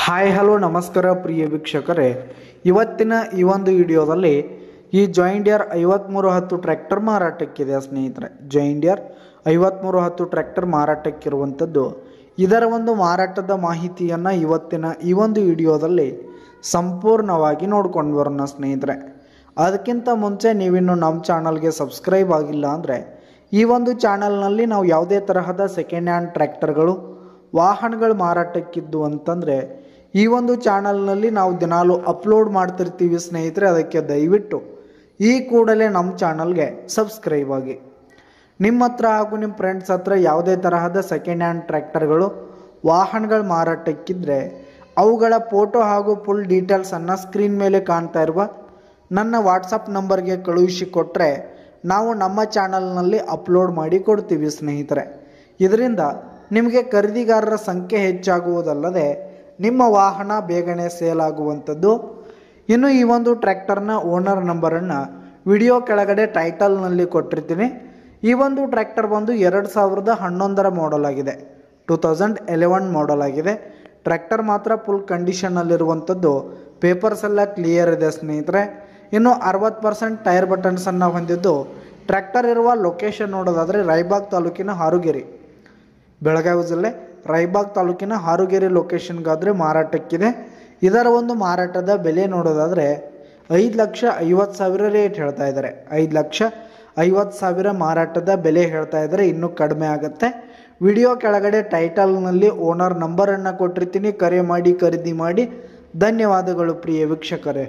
Hi hello ನಮಸ್ಕಾರ ಪ್ರಿಯ ವೀಕ್ಷಕರೇ, ಇವತ್ತಿನ ಈ ಒಂದು ವಿಡಿಯೋದಲ್ಲಿ ಈ ಜಾಯಿಂಡಿಯರ್ 5310 ಟ್ರ್ಯಾಕ್ಟರ್ ಮಾರಾಟಕ್ಕಿದೆ ಸ್ನೇಹಿತರೆ. ಜಾಯಿಂಡಿಯರ್ 5310 ಟ್ರ್ಯಾಕ್ಟರ್ ಮಾರಾಟಕ್ಕಿರುವಂಥದ್ದು. ಇದರ ಒಂದು ಮಾರಾಟದ ಮಾಹಿತಿಯನ್ನು ಇವತ್ತಿನ ಈ ಒಂದು ವಿಡಿಯೋದಲ್ಲಿ ಸಂಪೂರ್ಣವಾಗಿ ನೋಡ್ಕೊಂಡು ಬರೋಣ ಸ್ನೇಹಿತರೆ. ಅದಕ್ಕಿಂತ ಮುಂಚೆ ನೀವಿನ್ನು ನಮ್ಮ ಚಾನಲ್ಗೆ ಸಬ್ಸ್ಕ್ರೈಬ್ ಆಗಿಲ್ಲ ಅಂದರೆ ಈ ಒಂದು ಚಾನಲ್ನಲ್ಲಿ ನಾವು ಯಾವುದೇ ತರಹದ ಸೆಕೆಂಡ್ ಹ್ಯಾಂಡ್ ಟ್ರ್ಯಾಕ್ಟರ್ಗಳು ವಾಹನಗಳು ಮಾರಾಟಕ್ಕಿದ್ದು ಅಂತಂದರೆ ಈ ಒಂದು ಚಾನಲ್ನಲ್ಲಿ ನಾವು ದಿನಾಲು ಅಪ್ಲೋಡ್ ಮಾಡ್ತಿರ್ತೀವಿ ಸ್ನೇಹಿತರೆ. ಅದಕ್ಕೆ ದಯವಿಟ್ಟು ಈ ಕೂಡಲೇ ನಮ್ಮ ಚಾನಲ್ಗೆ ಸಬ್ಸ್ಕ್ರೈಬ್ ಆಗಿ. ನಿಮ್ಮ ಹತ್ರ ಹಾಗೂ ನಿಮ್ಮ ಫ್ರೆಂಡ್ಸ್ ಹತ್ರ ಯಾವುದೇ ತರಹದ ಸೆಕೆಂಡ್ ಹ್ಯಾಂಡ್ ಟ್ರ್ಯಾಕ್ಟರ್ಗಳು ವಾಹನಗಳು ಮಾರಾಟಕ್ಕಿದ್ರೆ ಅವುಗಳ ಫೋಟೋ ಹಾಗೂ ಫುಲ್ ಡೀಟೇಲ್ಸನ್ನು ಸ್ಕ್ರೀನ್ ಮೇಲೆ ಕಾಣ್ತಾ ಇರುವ ನನ್ನ ವಾಟ್ಸಪ್ ನಂಬರ್ಗೆ ಕಳುಹಿಸಿ ಕೊಟ್ಟರೆ ನಾವು ನಮ್ಮ ಚಾನಲ್ನಲ್ಲಿ ಅಪ್ಲೋಡ್ ಮಾಡಿ ಕೊಡ್ತೀವಿ ಸ್ನೇಹಿತರೆ. ಇದರಿಂದ ನಿಮಗೆ ಖರೀದಿಗಾರರ ಸಂಖ್ಯೆ ಹೆಚ್ಚಾಗುವುದಲ್ಲದೆ ನಿಮ್ಮ ವಾಹನ ಬೇಗನೆ ಸೇಲ್ ಆಗುವಂಥದ್ದು. ಇನ್ನು ಈ ಒಂದು ಟ್ರ್ಯಾಕ್ಟರ್ನ ಓನರ್ ನಂಬರನ್ನು ವಿಡಿಯೋ ಕೆಳಗಡೆ ಟೈಟಲ್ನಲ್ಲಿ ಕೊಟ್ಟಿರ್ತೀನಿ. ಈ ಒಂದು ಟ್ರ್ಯಾಕ್ಟರ್ ಬಂದು 2011 ಮಾಡಲ್ ಆಗಿದೆ, 2011 ಮಾಡಲ್ ಆಗಿದೆ. ಟ್ರ್ಯಾಕ್ಟರ್ ಮಾತ್ರ ಫುಲ್ ಕಂಡೀಷನ್ನಲ್ಲಿರುವಂಥದ್ದು, ಪೇಪರ್ಸ್ ಎಲ್ಲ ಕ್ಲಿಯರ್ ಇದೆ ಸ್ನೇಹಿತರೆ. ಇನ್ನು 60% ಟೈರ್ ಬಟನ್ಸನ್ನು ಹೊಂದಿದ್ದು. ಟ್ರ್ಯಾಕ್ಟರ್ ಇರುವ ಲೊಕೇಶನ್ ನೋಡೋದಾದರೆ ರಾಯಬಾಗ್ ತಾಲೂಕಿನ ಹಾರುಗೆರೆ, ಬೆಳಗಾವಿ ಜಿಲ್ಲೆ ರಾಯಬಾಗ್ ತಾಲೂಕಿನ ಹಾರುಗೆರೆ ಲೊಕೇಶನ್ಗಾದರೆ ಮಾರಾಟಕ್ಕಿದೆ. ಇದರ ಒಂದು ಮಾರಾಟದ ಬೆಲೆ ನೋಡೋದಾದರೆ 5,50,000 ರೇಟ್ ಹೇಳ್ತಾ ಇದ್ದಾರೆ. 5,50,000 ಮಾರಾಟದ ಬೆಲೆ ಹೇಳ್ತಾ ಇದ್ದಾರೆ. ಇನ್ನೂ ಕಡಿಮೆ ಆಗುತ್ತೆ. ವಿಡಿಯೋ ಕೆಳಗಡೆ ಟೈಟಲ್ನಲ್ಲಿ ಓನರ್ ನಂಬರನ್ನು ಕೊಟ್ಟಿರ್ತೀನಿ. ಕರೆ ಮಾಡಿ ಖರೀದಿ ಮಾಡಿ. ಧನ್ಯವಾದಗಳು ಪ್ರಿಯ ವೀಕ್ಷಕರೇ.